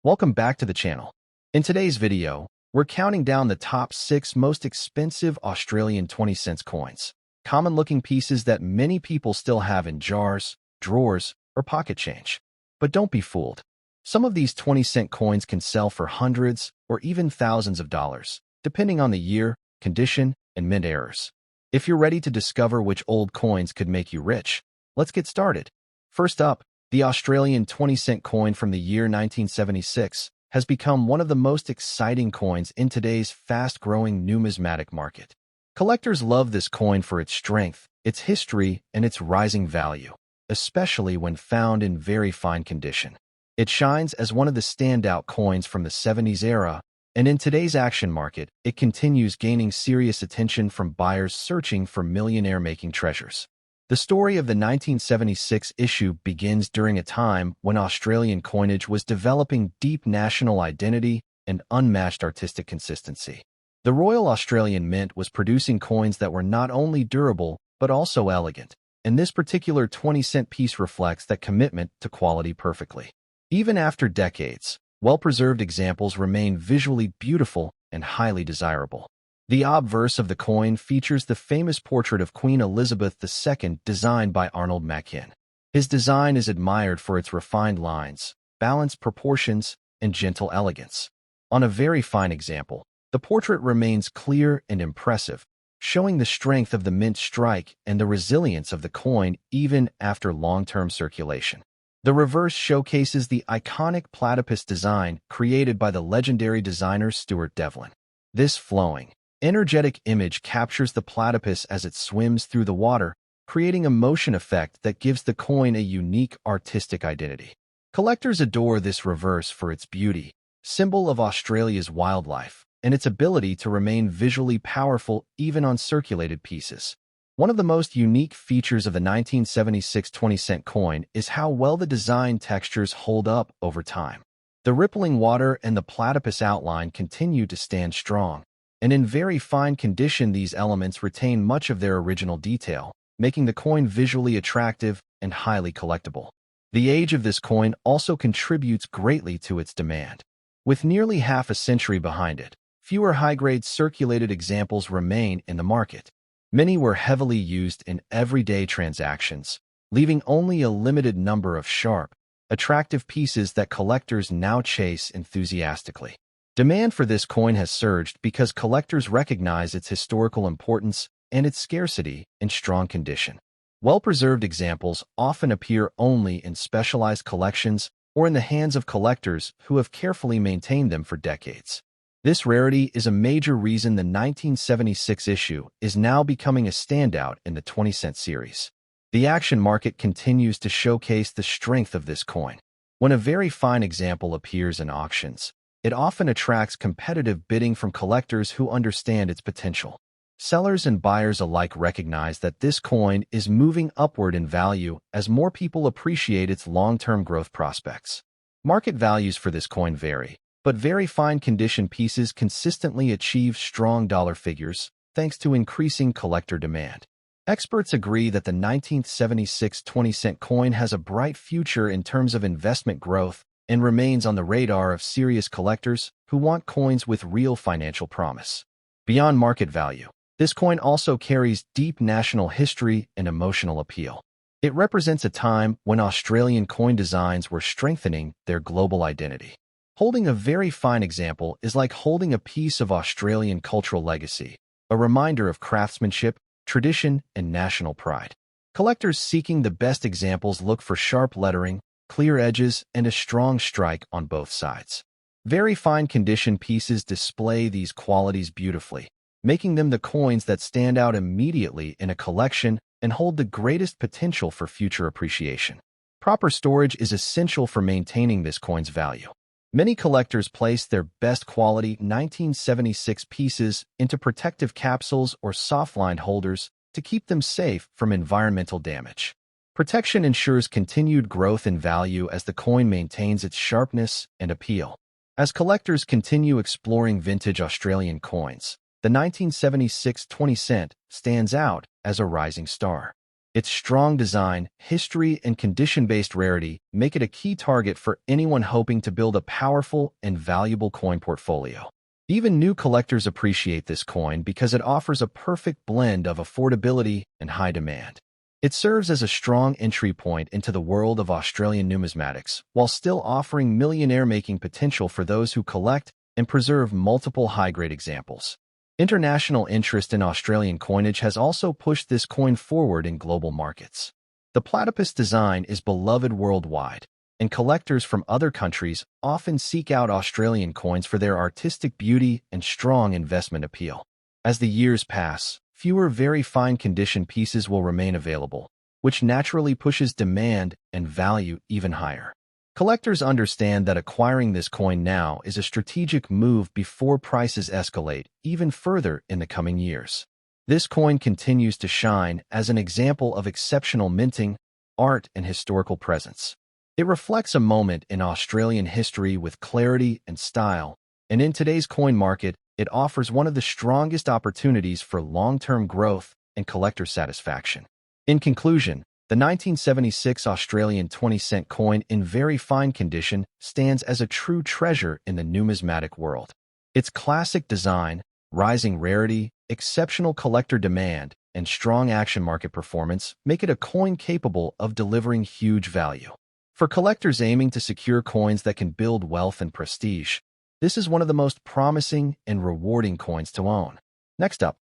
Welcome back to the channel. In today's video, we're counting down the top 6 most expensive Australian 20-cent coins, common-looking pieces that many people still have in jars, drawers, or pocket change. But don't be fooled. Some of these 20-cent coins can sell for hundreds or even thousands of dollars, depending on the year, condition, and mint errors. If you're ready to discover which old coins could make you rich, let's get started. First up, the Australian 20-cent coin from the year 1976 has become one of the most exciting coins in today's fast-growing numismatic market. Collectors love this coin for its strength, its history, and its rising value, especially when found in very fine condition. It shines as one of the standout coins from the 70s era, and in today's action market, it continues gaining serious attention from buyers searching for millionaire-making treasures. The story of the 1976 issue begins during a time when Australian coinage was developing deep national identity and unmatched artistic consistency. The Royal Australian Mint was producing coins that were not only durable, but also elegant, and this particular 20-cent piece reflects that commitment to quality perfectly. Even after decades, well-preserved examples remain visually beautiful and highly desirable. The obverse of the coin features the famous portrait of Queen Elizabeth II designed by Arnold Machin. His design is admired for its refined lines, balanced proportions, and gentle elegance. On a very fine example, the portrait remains clear and impressive, showing the strength of the mint strike and the resilience of the coin even after long-term circulation. The reverse showcases the iconic platypus design created by the legendary designer Stuart Devlin. This flowing, energetic image captures the platypus as it swims through the water, creating a motion effect that gives the coin a unique artistic identity. Collectors adore this reverse for its beauty, symbol of Australia's wildlife, and its ability to remain visually powerful even on circulated pieces. One of the most unique features of the 1976 20-cent coin is how well the design textures hold up over time. The rippling water and the platypus outline continue to stand strong, and in very fine condition these elements retain much of their original detail, making the coin visually attractive and highly collectible. The age of this coin also contributes greatly to its demand. With nearly half a century behind it, fewer high-grade circulated examples remain in the market. Many were heavily used in everyday transactions, leaving only a limited number of sharp, attractive pieces that collectors now chase enthusiastically. Demand for this coin has surged because collectors recognize its historical importance and its scarcity in strong condition. Well-preserved examples often appear only in specialized collections or in the hands of collectors who have carefully maintained them for decades. This rarity is a major reason the 1976 issue is now becoming a standout in the 20-cent series. The action market continues to showcase the strength of this coin. When a very fine example appears in auctions, it often attracts competitive bidding from collectors who understand its potential. Sellers and buyers alike recognize that this coin is moving upward in value as more people appreciate its long-term growth prospects. Market values for this coin vary, but very fine condition pieces consistently achieve strong dollar figures thanks to increasing collector demand. Experts agree that the 1976 20-cent coin has a bright future in terms of investment growth and remains on the radar of serious collectors who want coins with real financial promise. Beyond market value, this coin also carries deep national history and emotional appeal. It represents a time when Australian coin designs were strengthening their global identity. Holding a very fine example is like holding a piece of Australian cultural legacy, a reminder of craftsmanship, tradition, and national pride. Collectors seeking the best examples look for sharp lettering, clear edges, and a strong strike on both sides. Very fine condition pieces display these qualities beautifully, making them the coins that stand out immediately in a collection and hold the greatest potential for future appreciation. Proper storage is essential for maintaining this coin's value. Many collectors place their best quality 1976 pieces into protective capsules or soft-lined holders to keep them safe from environmental damage. Protection ensures continued growth in value as the coin maintains its sharpness and appeal. As collectors continue exploring vintage Australian coins, the 1976 20-cent stands out as a rising star. Its strong design, history, and condition-based rarity make it a key target for anyone hoping to build a powerful and valuable coin portfolio. Even new collectors appreciate this coin because it offers a perfect blend of affordability and high demand. It serves as a strong entry point into the world of Australian numismatics, while still offering millionaire-making potential for those who collect and preserve multiple high-grade examples. International interest in Australian coinage has also pushed this coin forward in global markets. The platypus design is beloved worldwide, and collectors from other countries often seek out Australian coins for their artistic beauty and strong investment appeal. As the years pass, fewer very fine condition pieces will remain available, which naturally pushes demand and value even higher. Collectors understand that acquiring this coin now is a strategic move before prices escalate even further in the coming years. This coin continues to shine as an example of exceptional minting, art, and historical presence. It reflects a moment in Australian history with clarity and style, and in today's coin market, it offers one of the strongest opportunities for long-term growth and collector satisfaction. In conclusion, the 1976 Australian 20-cent coin in very fine condition stands as a true treasure in the numismatic world. Its classic design, rising rarity, exceptional collector demand, and strong action market performance make it a coin capable of delivering huge value. For collectors aiming to secure coins that can build wealth and prestige, this is one of the most promising and rewarding coins to own. Next up,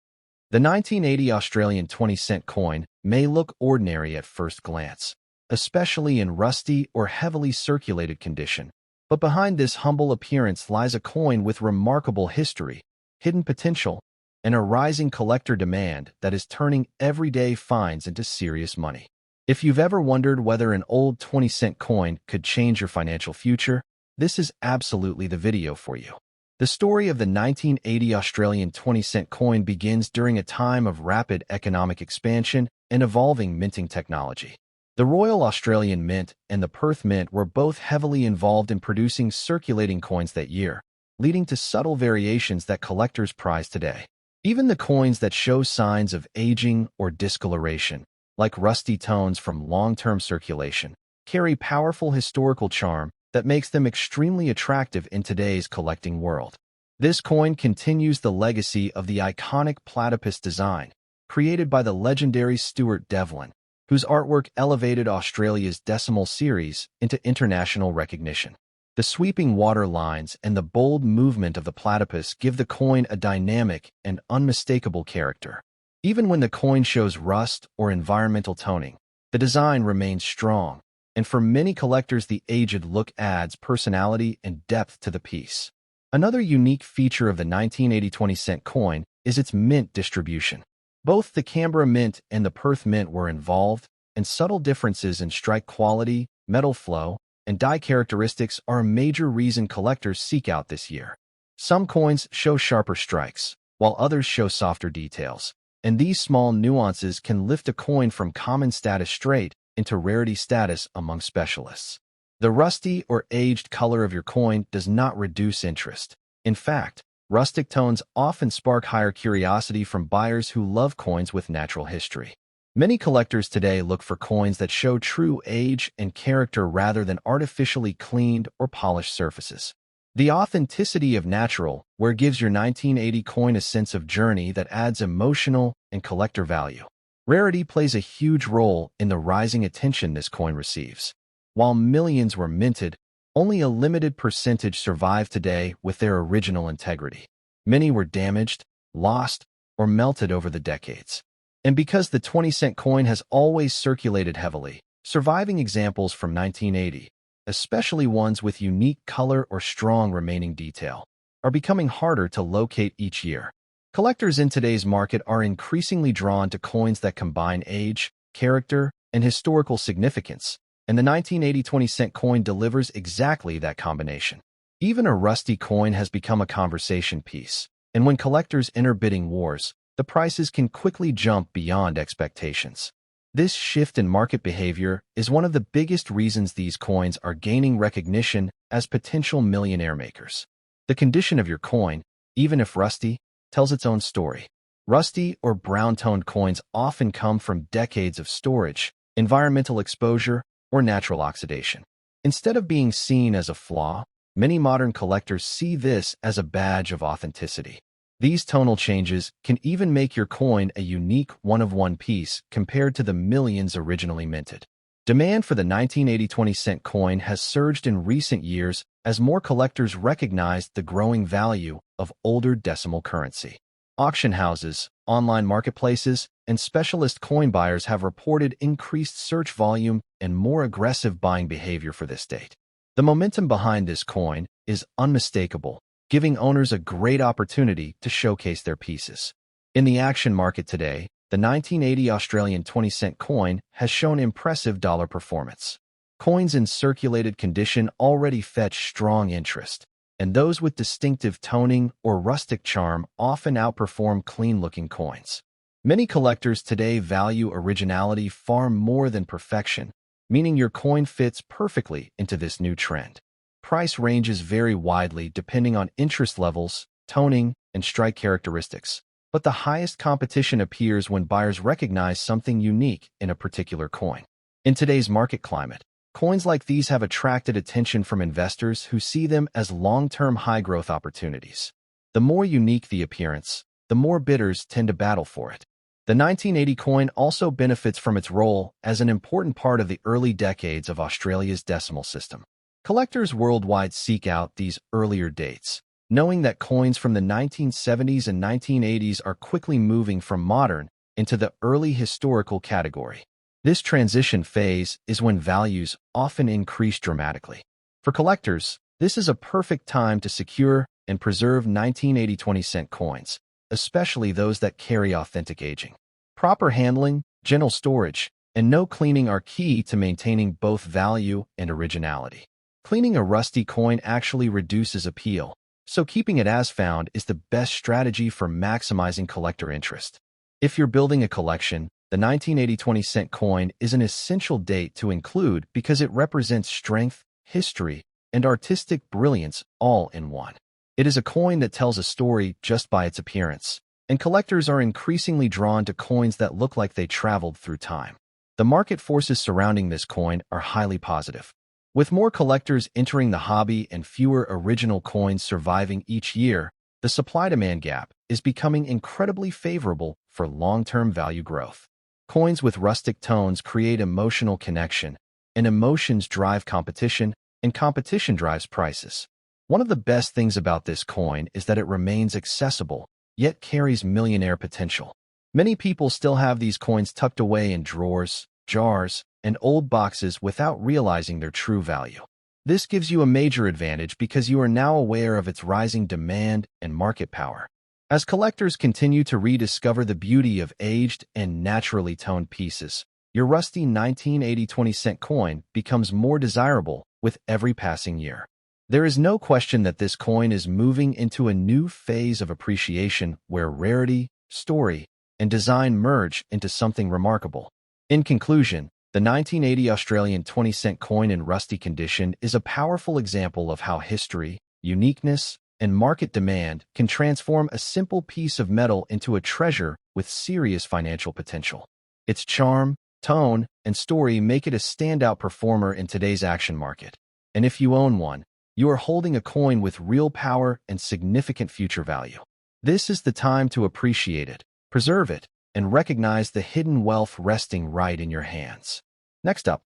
the 1980 Australian 20-cent coin may look ordinary at first glance, especially in rusty or heavily circulated condition. But behind this humble appearance lies a coin with remarkable history, hidden potential, and a rising collector demand that is turning everyday finds into serious money. If you've ever wondered whether an old 20-cent coin could change your financial future, this is absolutely the video for you. The story of the 1980 Australian 20-cent coin begins during a time of rapid economic expansion and evolving minting technology. The Royal Australian Mint and the Perth Mint were both heavily involved in producing circulating coins that year, leading to subtle variations that collectors prize today. Even the coins that show signs of aging or discoloration, like rusty tones from long-term circulation, carry powerful historical charm that makes them extremely attractive in today's collecting world. This coin continues the legacy of the iconic platypus design, created by the legendary Stuart Devlin, whose artwork elevated Australia's decimal series into international recognition. The sweeping water lines and the bold movement of the platypus give the coin a dynamic and unmistakable character. Even when the coin shows rust or environmental toning, the design remains strong, and for many collectors the aged look adds personality and depth to the piece. Another unique feature of the 1980 20-cent coin is its mint distribution. Both the Canberra Mint and the Perth Mint were involved, and subtle differences in strike quality, metal flow, and die characteristics are a major reason collectors seek out this year. Some coins show sharper strikes, while others show softer details, and these small nuances can lift a coin from common status straight into rarity status among specialists. The rusty or aged color of your coin does not reduce interest. In fact, rustic tones often spark higher curiosity from buyers who love coins with natural history. Many collectors today look for coins that show true age and character rather than artificially cleaned or polished surfaces. The authenticity of natural wear gives your 1980 coin a sense of journey that adds emotional and collector value. Rarity plays a huge role in the rising attention this coin receives. While millions were minted, only a limited percentage survive today with their original integrity. Many were damaged, lost, or melted over the decades. And because the 20-cent coin has always circulated heavily, surviving examples from 1980, especially ones with unique color or strong remaining detail, are becoming harder to locate each year. Collectors in today's market are increasingly drawn to coins that combine age, character, and historical significance, and the 1980 20-cent coin delivers exactly that combination. Even a rusty coin has become a conversation piece, and when collectors enter bidding wars, the prices can quickly jump beyond expectations. This shift in market behavior is one of the biggest reasons these coins are gaining recognition as potential millionaire makers. The condition of your coin, even if rusty, tells its own story. Rusty or brown-toned coins often come from decades of storage, environmental exposure, or natural oxidation. Instead of being seen as a flaw, many modern collectors see this as a badge of authenticity. These tonal changes can even make your coin a unique one-of-one piece compared to the millions originally minted. Demand for the 1980 20-cent coin has surged in recent years as more collectors recognized the growing value of older decimal currency. Auction houses, online marketplaces, and specialist coin buyers have reported increased search volume and more aggressive buying behavior for this date. The momentum behind this coin is unmistakable, giving owners a great opportunity to showcase their pieces. In the action market today, the 1980 Australian 20-cent coin has shown impressive dollar performance. Coins in circulated condition already fetch strong interest, and those with distinctive toning or rustic charm often outperform clean-looking coins. Many collectors today value originality far more than perfection, meaning your coin fits perfectly into this new trend. Price ranges vary widely depending on interest levels, toning, and strike characteristics, but the highest competition appears when buyers recognize something unique in a particular coin. In today's market climate, coins like these have attracted attention from investors who see them as long-term high-growth opportunities. The more unique the appearance, the more bidders tend to battle for it. The 1980 coin also benefits from its role as an important part of the early decades of Australia's decimal system. Collectors worldwide seek out these earlier dates, knowing that coins from the 1970s and 1980s are quickly moving from modern into the early historical category. This transition phase is when values often increase dramatically. For collectors, this is a perfect time to secure and preserve 1980 20-cent coins, especially those that carry authentic aging. Proper handling, gentle storage, and no cleaning are key to maintaining both value and originality. Cleaning a rusty coin actually reduces appeal, so keeping it as found is the best strategy for maximizing collector interest. If you're building a collection, the 1980 20-cent coin is an essential date to include because it represents strength, history, and artistic brilliance all in one. It is a coin that tells a story just by its appearance, and collectors are increasingly drawn to coins that look like they traveled through time. The market forces surrounding this coin are highly positive. With more collectors entering the hobby and fewer original coins surviving each year, the supply-demand gap is becoming incredibly favorable for long-term value growth. Coins with rustic tones create emotional connection, and emotions drive competition, and competition drives prices. One of the best things about this coin is that it remains accessible, yet carries millionaire potential. Many people still have these coins tucked away in drawers, jars, and old boxes without realizing their true value. This gives you a major advantage because you are now aware of its rising demand and market power. As collectors continue to rediscover the beauty of aged and naturally toned pieces, your rusty 1980 20-cent coin becomes more desirable with every passing year. There is no question that this coin is moving into a new phase of appreciation where rarity, story, and design merge into something remarkable. In conclusion, the 1980 Australian 20-cent coin in rusty condition is a powerful example of how history, uniqueness, and market demand can transform a simple piece of metal into a treasure with serious financial potential. Its charm, tone, and story make it a standout performer in today's action market. And if you own one, you are holding a coin with real power and significant future value. This is the time to appreciate it, preserve it, and recognize the hidden wealth resting right in your hands. Next up,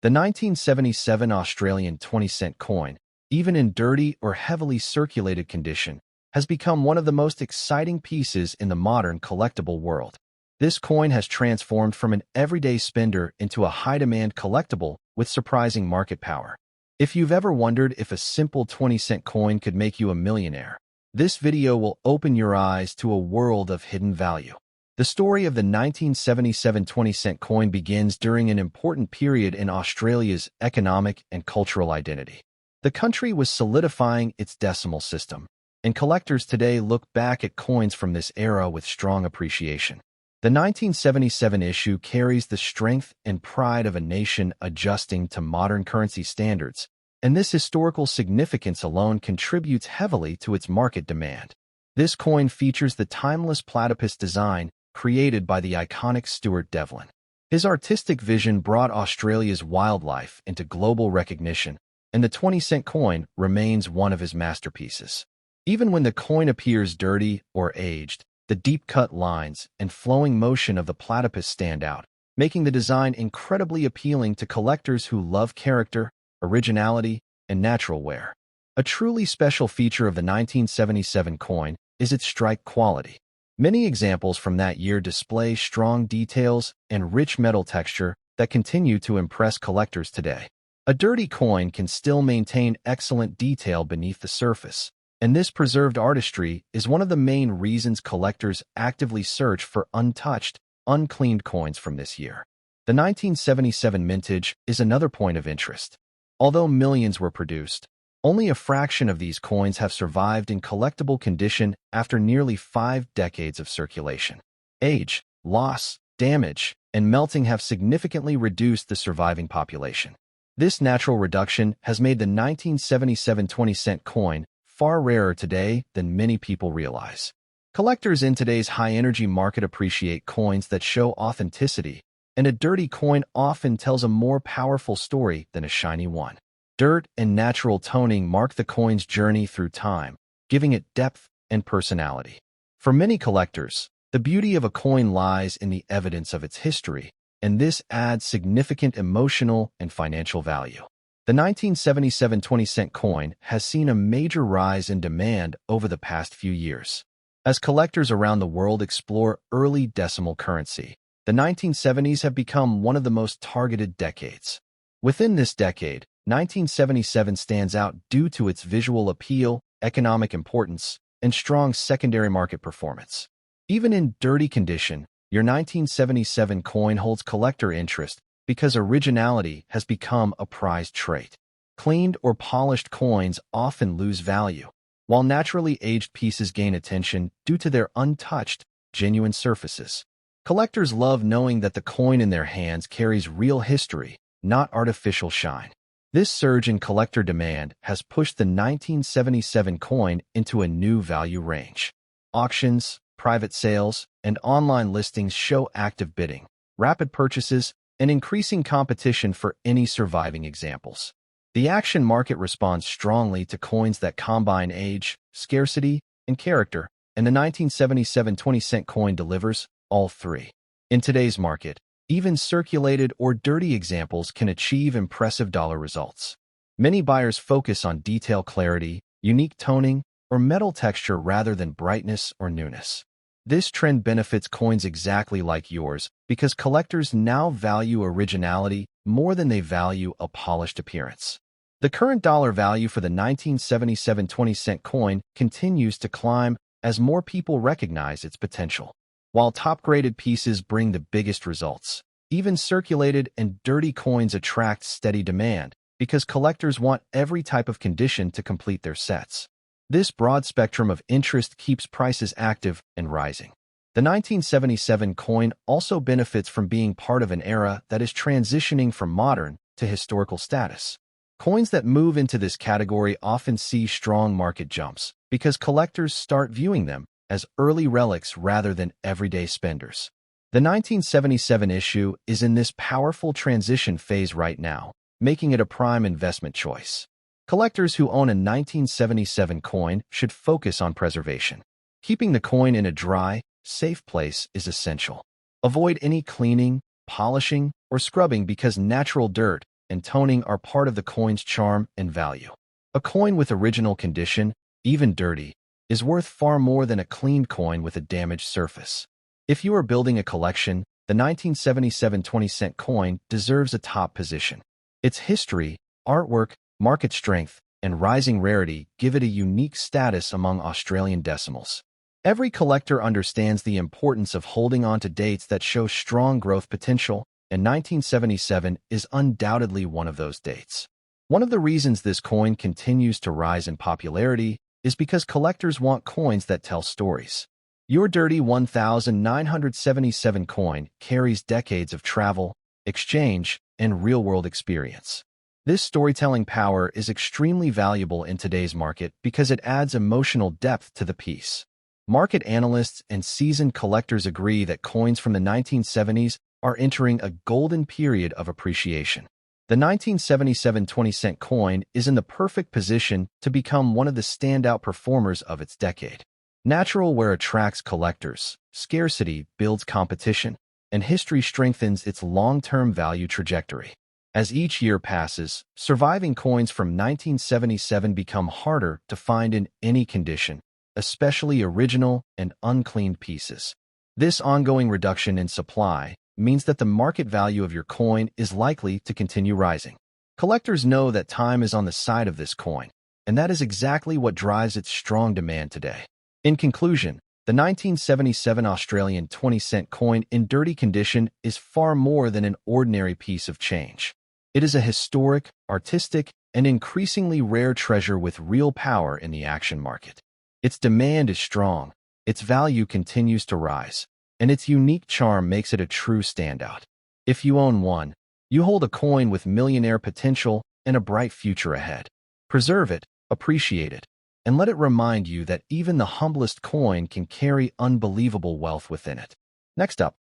the 1977 Australian 20-cent coin, even in dirty or heavily circulated condition, has become one of the most exciting pieces in the modern collectible world. This coin has transformed from an everyday spender into a high-demand collectible with surprising market power. If you've ever wondered if a simple 20-cent coin could make you a millionaire, this video will open your eyes to a world of hidden value. The story of the 1977 20-cent coin begins during an important period in Australia's economic and cultural identity. The country was solidifying its decimal system, and collectors today look back at coins from this era with strong appreciation. The 1977 issue carries the strength and pride of a nation adjusting to modern currency standards, and this historical significance alone contributes heavily to its market demand. This coin features the timeless platypus design created by the iconic Stuart Devlin. His artistic vision brought Australia's wildlife into global recognition, and the 20-cent coin remains one of his masterpieces. Even when the coin appears dirty or aged, the deep-cut lines and flowing motion of the platypus stand out, making the design incredibly appealing to collectors who love character, originality, and natural wear. A truly special feature of the 1977 coin is its strike quality. Many examples from that year display strong details and rich metal texture that continue to impress collectors today. A dirty coin can still maintain excellent detail beneath the surface, and this preserved artistry is one of the main reasons collectors actively search for untouched, uncleaned coins from this year. The 1977 mintage is another point of interest. Although millions were produced, only a fraction of these coins have survived in collectible condition after nearly 5 decades of circulation. Age, loss, damage, and melting have significantly reduced the surviving population. This natural reduction has made the 1977 20-cent coin far rarer today than many people realize. Collectors in today's high-energy market appreciate coins that show authenticity, and a dirty coin often tells a more powerful story than a shiny one. Dirt and natural toning mark the coin's journey through time, giving it depth and personality. For many collectors, the beauty of a coin lies in the evidence of its history, and this adds significant emotional and financial value. The 1977 20-cent coin has seen a major rise in demand over the past few years. As collectors around the world explore early decimal currency, the 1970s have become one of the most targeted decades. Within this decade, 1977 stands out due to its visual appeal, economic importance, and strong secondary market performance. Even in dirty condition, your 1977 coin holds collector interest because originality has become a prized trait. Cleaned or polished coins often lose value, while naturally aged pieces gain attention due to their untouched, genuine surfaces. Collectors love knowing that the coin in their hands carries real history, not artificial shine. This surge in collector demand has pushed the 1977 coin into a new value range. Auctions, private sales, and online listings show active bidding, rapid purchases, and increasing competition for any surviving examples. The auction market responds strongly to coins that combine age, scarcity, and character, and the 1977 20-cent coin delivers all three. In today's market, even circulated or dirty examples can achieve impressive dollar results. Many buyers focus on detail clarity, unique toning, or metal texture rather than brightness or newness. This trend benefits coins exactly like yours because collectors now value originality more than they value a polished appearance. The current dollar value for the 1977 20-cent coin continues to climb as more people recognize its potential. While top-graded pieces bring the biggest results, even circulated and dirty coins attract steady demand because collectors want every type of condition to complete their sets. This broad spectrum of interest keeps prices active and rising. The 1977 coin also benefits from being part of an era that is transitioning from modern to historical status. Coins that move into this category often see strong market jumps because collectors start viewing them as early relics rather than everyday spenders. The 1977 issue is in this powerful transition phase right now, making it a prime investment choice. Collectors who own a 1977 coin should focus on preservation. Keeping the coin in a dry, safe place is essential. Avoid any cleaning, polishing, or scrubbing because natural dirt and toning are part of the coin's charm and value. A coin with original condition, even dirty, is worth far more than a cleaned coin with a damaged surface. If you are building a collection, the 1977 20-cent coin deserves a top position. Its history, artwork, market strength, and rising rarity give it a unique status among Australian decimals. Every collector understands the importance of holding on to dates that show strong growth potential, and 1977 is undoubtedly one of those dates. One of the reasons this coin continues to rise in popularity is because collectors want coins that tell stories. Your dirty 1977 coin carries decades of travel, exchange, and real-world experience. This storytelling power is extremely valuable in today's market because it adds emotional depth to the piece. Market analysts and seasoned collectors agree that coins from the 1970s are entering a golden period of appreciation. The 1977 20-cent coin is in the perfect position to become one of the standout performers of its decade. Natural wear attracts collectors, scarcity builds competition, and history strengthens its long-term value trajectory. As each year passes, surviving coins from 1977 become harder to find in any condition, especially original and uncleaned pieces. This ongoing reduction in supply means that the market value of your coin is likely to continue rising. Collectors know that time is on the side of this coin, and that is exactly what drives its strong demand today. In conclusion, the 1977 Australian 20-cent coin in dirty condition is far more than an ordinary piece of change. It is a historic, artistic, and increasingly rare treasure with real power in the action market. Its demand is strong, its value continues to rise, and its unique charm makes it a true standout. If you own one, you hold a coin with millionaire potential and a bright future ahead. Preserve it, appreciate it, and let it remind you that even the humblest coin can carry unbelievable wealth within it. Next up,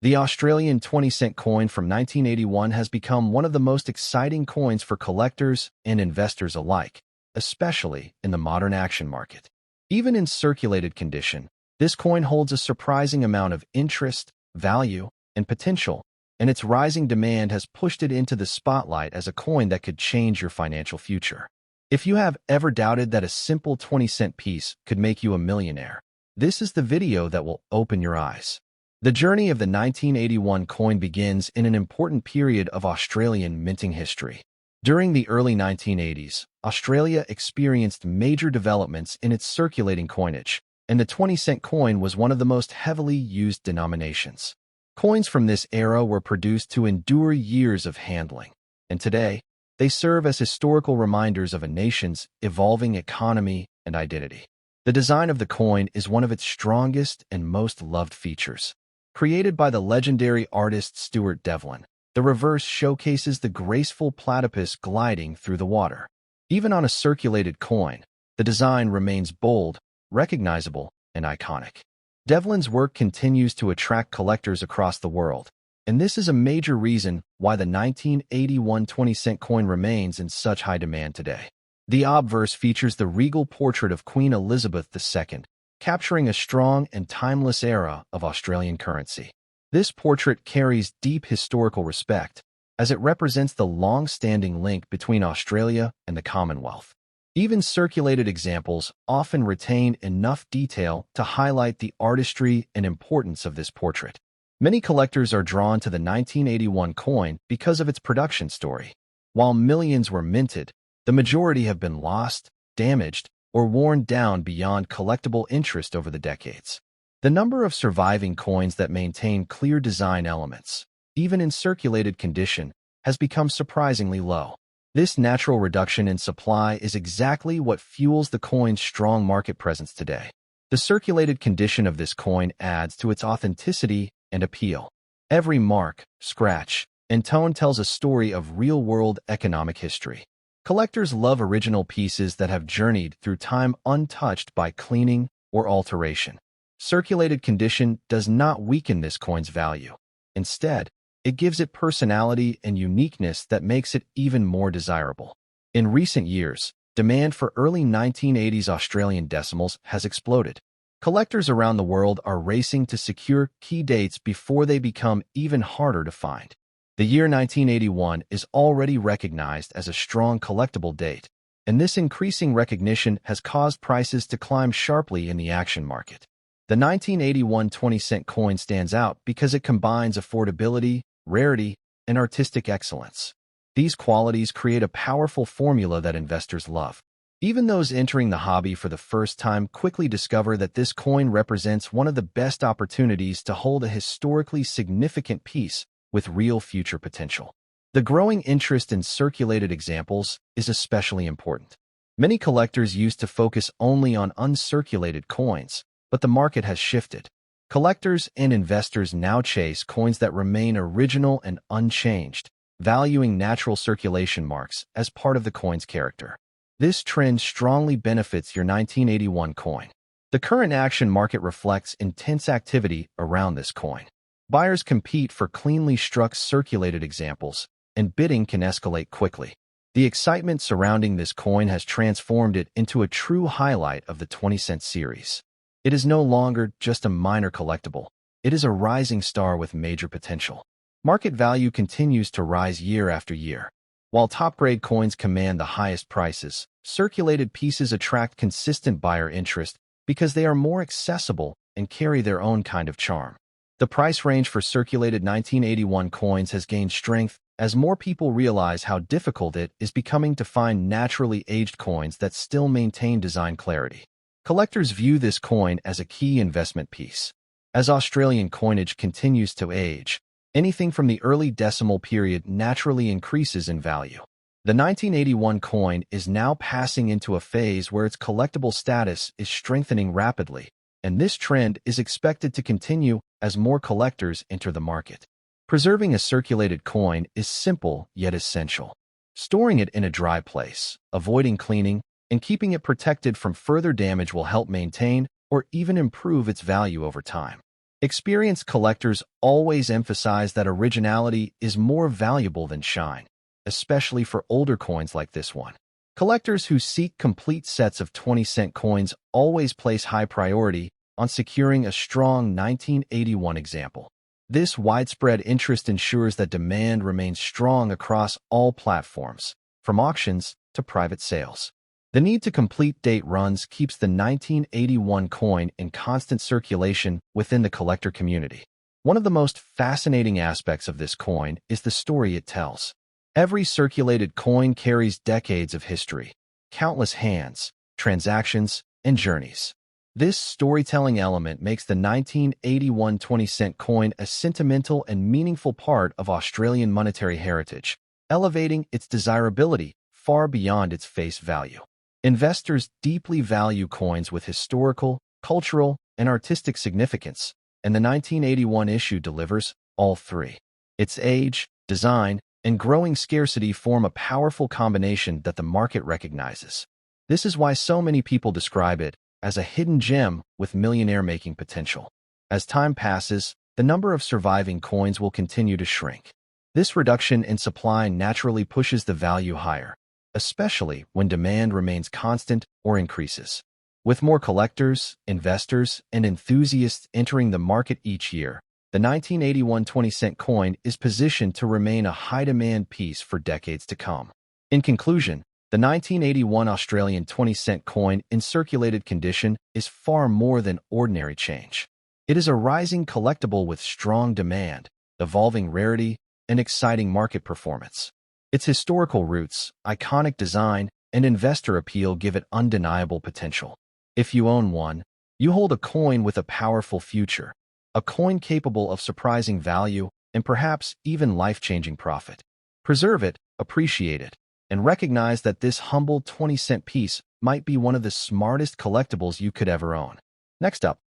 the Australian 20-cent coin from 1981 has become one of the most exciting coins for collectors and investors alike, especially in the modern action market. Even in circulated condition, this coin holds a surprising amount of interest, value, and potential, and its rising demand has pushed it into the spotlight as a coin that could change your financial future. If you have ever doubted that a simple 20-cent piece could make you a millionaire, this is the video that will open your eyes. The journey of the 1981 coin begins in an important period of Australian minting history. During the early 1980s, Australia experienced major developments in its circulating coinage, and the 20-cent coin was one of the most heavily used denominations. Coins from this era were produced to endure years of handling, and today, they serve as historical reminders of a nation's evolving economy and identity. The design of the coin is one of its strongest and most loved features. Created by the legendary artist Stuart Devlin, the reverse showcases the graceful platypus gliding through the water. Even on a circulated coin, the design remains bold, recognizable, and iconic. Devlin's work continues to attract collectors across the world, and this is a major reason why the 1981 20-cent coin remains in such high demand today. The obverse features the regal portrait of Queen Elizabeth II, capturing a strong and timeless era of Australian currency. This portrait carries deep historical respect, as it represents the long-standing link between Australia and the Commonwealth. Even circulated examples often retain enough detail to highlight the artistry and importance of this portrait. Many collectors are drawn to the 1981 coin because of its production story. While millions were minted, the majority have been lost, damaged, or worn down beyond collectible interest over the decades. The number of surviving coins that maintain clear design elements, even in circulated condition, has become surprisingly low. This natural reduction in supply is exactly what fuels the coin's strong market presence today. The circulated condition of this coin adds to its authenticity and appeal. Every mark, scratch, and tone tells a story of real-world economic history. Collectors love original pieces that have journeyed through time untouched by cleaning or alteration. Circulated condition does not weaken this coin's value. Instead, it gives it personality and uniqueness that makes it even more desirable. In recent years, demand for early 1980s Australian decimals has exploded. Collectors around the world are racing to secure key dates before they become even harder to find. The year 1981 is already recognized as a strong collectible date, and this increasing recognition has caused prices to climb sharply in the action market. The 1981 20-cent coin stands out because it combines affordability, rarity, and artistic excellence. These qualities create a powerful formula that investors love. Even those entering the hobby for the first time quickly discover that this coin represents one of the best opportunities to hold a historically significant piece with real future potential. The growing interest in circulated examples is especially important. Many collectors used to focus only on uncirculated coins, but the market has shifted. Collectors and investors now chase coins that remain original and unchanged, valuing natural circulation marks as part of the coin's character. This trend strongly benefits your 1981 coin. The current action market reflects intense activity around this coin. Buyers compete for cleanly struck circulated examples, and bidding can escalate quickly. The excitement surrounding this coin has transformed it into a true highlight of the 20-cent series. It is no longer just a minor collectible. It is a rising star with major potential. Market value continues to rise year after year. While top-grade coins command the highest prices, circulated pieces attract consistent buyer interest because they are more accessible and carry their own kind of charm. The price range for circulated 1981 coins has gained strength as more people realize how difficult it is becoming to find naturally aged coins that still maintain design clarity. Collectors view this coin as a key investment piece. As Australian coinage continues to age, anything from the early decimal period naturally increases in value. The 1981 coin is now passing into a phase where its collectible status is strengthening rapidly, and this trend is expected to continue as more collectors enter the market. Preserving a circulated coin is simple yet essential. Storing it in a dry place, avoiding cleaning, and keeping it protected from further damage will help maintain or even improve its value over time. Experienced collectors always emphasize that originality is more valuable than shine, especially for older coins like this one. Collectors who seek complete sets of 20-cent coins always place high priority on securing a strong 1981 example. This widespread interest ensures that demand remains strong across all platforms, from auctions to private sales. The need to complete date runs keeps the 1981 coin in constant circulation within the collector community. One of the most fascinating aspects of this coin is the story it tells. Every circulated coin carries decades of history, countless hands, transactions, and journeys. This storytelling element makes the 1981 20-cent coin a sentimental and meaningful part of Australian monetary heritage, elevating its desirability far beyond its face value. Investors deeply value coins with historical, cultural, and artistic significance, and the 1981 issue delivers all three. Its age, design, and growing scarcity form a powerful combination that the market recognizes. This is why so many people describe it as a hidden gem with millionaire-making potential. As time passes, the number of surviving coins will continue to shrink. This reduction in supply naturally pushes the value higher, especially when demand remains constant or increases. With more collectors, investors, and enthusiasts entering the market each year, the 1981 20-cent coin is positioned to remain a high-demand piece for decades to come. In conclusion, the 1981 Australian 20-cent coin in circulated condition is far more than ordinary change. It is a rising collectible with strong demand, evolving rarity, and exciting market performance. Its historical roots, iconic design, and investor appeal give it undeniable potential. If you own one, you hold a coin with a powerful future, a coin capable of surprising value and perhaps even life-changing profit. Preserve it, appreciate it, and recognize that this humble 20-cent piece might be one of the smartest collectibles you could ever own. Next up,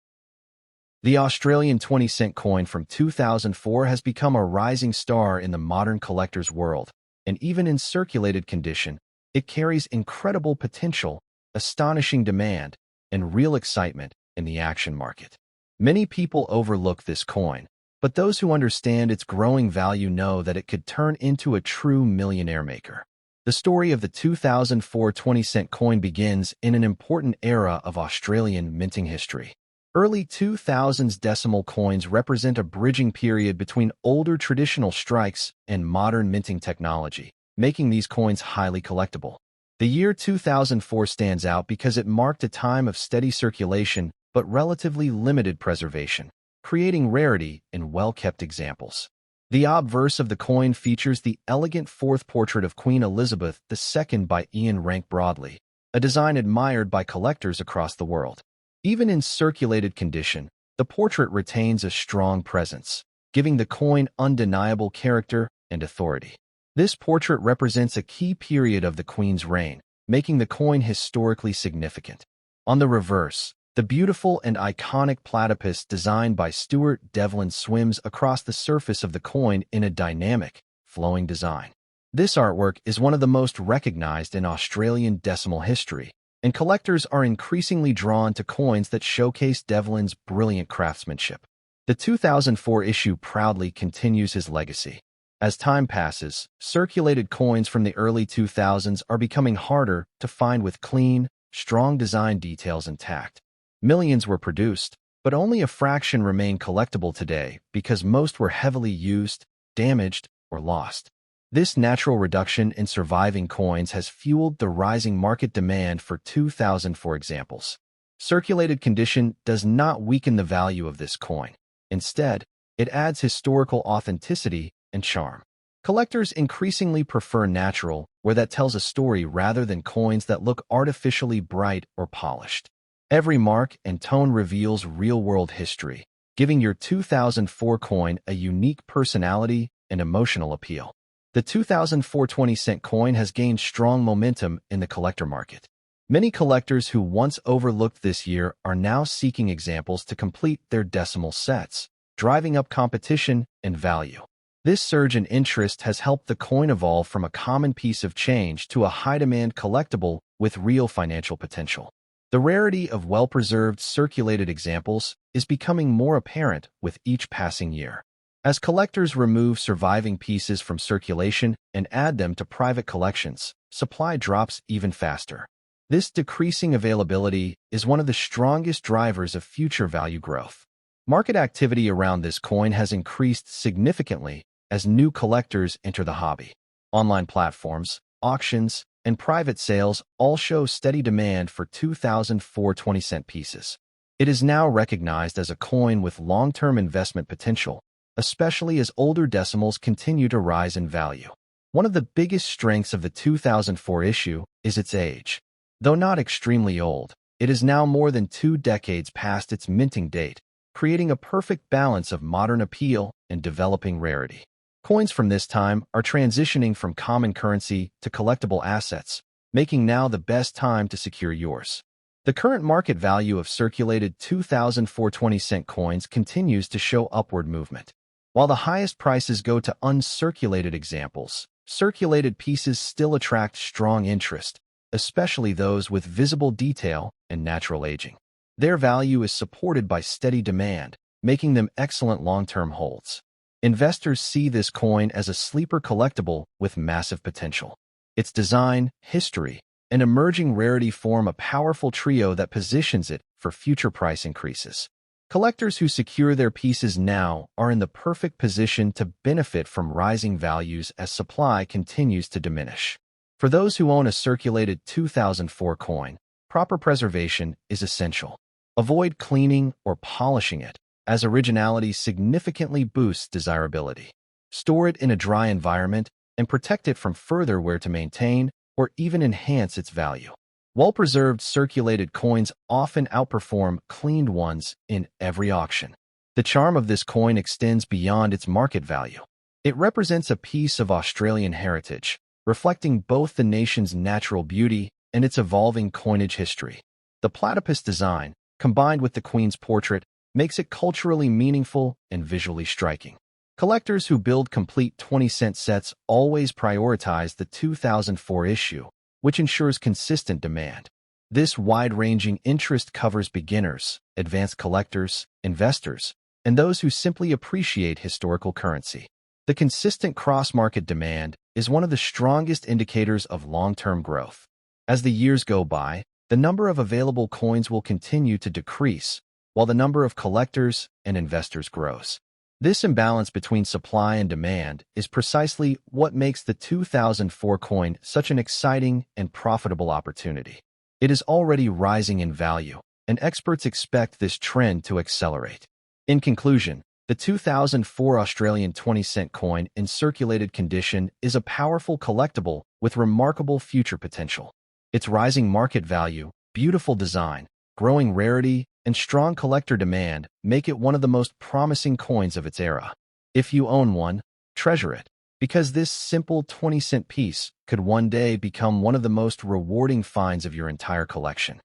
the Australian 20-cent coin from 2004 has become a rising star in the modern collector's world, and even in circulated condition, it carries incredible potential, astonishing demand, and real excitement in the action market. Many people overlook this coin, but those who understand its growing value know that it could turn into a true millionaire maker. The story of the 2004 20-cent coin begins in an important era of Australian minting history. Early 2000s decimal coins represent a bridging period between older traditional strikes and modern minting technology, making these coins highly collectible. The year 2004 stands out because it marked a time of steady circulation but relatively limited preservation, creating rarity in well-kept examples. The obverse of the coin features the elegant fourth portrait of Queen Elizabeth II by Ian Rank Broadley, a design admired by collectors across the world. Even in circulated condition, the portrait retains a strong presence, giving the coin undeniable character and authority. This portrait represents a key period of the Queen's reign, making the coin historically significant. On the reverse, the beautiful and iconic platypus designed by Stuart Devlin swims across the surface of the coin in a dynamic, flowing design. This artwork is one of the most recognized in Australian decimal history, and collectors are increasingly drawn to coins that showcase Devlin's brilliant craftsmanship. The 2004 issue proudly continues his legacy. As time passes, circulated coins from the early 2000s are becoming harder to find with clean, strong design details intact. Millions were produced, but only a fraction remain collectible today because most were heavily used, damaged, or lost. This natural reduction in surviving coins has fueled the rising market demand for 2004 examples. Circulated condition does not weaken the value of this coin. Instead, it adds historical authenticity and charm. Collectors increasingly prefer natural, where that tells a story rather than coins that look artificially bright or polished. Every mark and tone reveals real-world history, giving your 2004 coin a unique personality and emotional appeal. The 2004 20-cent coin has gained strong momentum in the collector market. Many collectors who once overlooked this year are now seeking examples to complete their decimal sets, driving up competition and value. This surge in interest has helped the coin evolve from a common piece of change to a high-demand collectible with real financial potential. The rarity of well-preserved circulated examples is becoming more apparent with each passing year. As collectors remove surviving pieces from circulation and add them to private collections, supply drops even faster. This decreasing availability is one of the strongest drivers of future value growth. Market activity around this coin has increased significantly as new collectors enter the hobby. Online platforms, auctions, and private sales all show steady demand for 2004 20-cent pieces. It is now recognized as a coin with long-term investment potential, especially as older decimals continue to rise in value. One of the biggest strengths of the 2004 issue is its age. Though not extremely old, it is now more than 2 decades past its minting date, creating a perfect balance of modern appeal and developing rarity. Coins from this time are transitioning from common currency to collectible assets, making now the best time to secure yours. The current market value of circulated 2004 20-cent coins continues to show upward movement. While the highest prices go to uncirculated examples, circulated pieces still attract strong interest, especially those with visible detail and natural aging. Their value is supported by steady demand, making them excellent long-term holds. Investors see this coin as a sleeper collectible with massive potential. Its design, history, and emerging rarity form a powerful trio that positions it for future price increases. Collectors who secure their pieces now are in the perfect position to benefit from rising values as supply continues to diminish. For those who own a circulated 2004 coin, proper preservation is essential. Avoid cleaning or polishing it, as originality significantly boosts desirability. Store it in a dry environment and protect it from further wear to maintain or even enhance its value. Well-preserved circulated coins often outperform cleaned ones in every auction. The charm of this coin extends beyond its market value. It represents a piece of Australian heritage, reflecting both the nation's natural beauty and its evolving coinage history. The platypus design, combined with the Queen's portrait, makes it culturally meaningful and visually striking. Collectors who build complete 20-cent sets always prioritize the 2004 issue, which ensures consistent demand. This wide-ranging interest covers beginners, advanced collectors, investors, and those who simply appreciate historical currency. The consistent cross-market demand is one of the strongest indicators of long-term growth. As the years go by, the number of available coins will continue to decrease, while the number of collectors and investors grows. This imbalance between supply and demand is precisely what makes the 2004 coin such an exciting and profitable opportunity. It is already rising in value, and experts expect this trend to accelerate. In conclusion, the 2004 Australian 20-cent coin in circulated condition is a powerful collectible with remarkable future potential. Its rising market value, beautiful design, growing rarity, and strong collector demand make it one of the most promising coins of its era. If you own one, treasure it, because this simple 20-cent piece could one day become one of the most rewarding finds of your entire collection.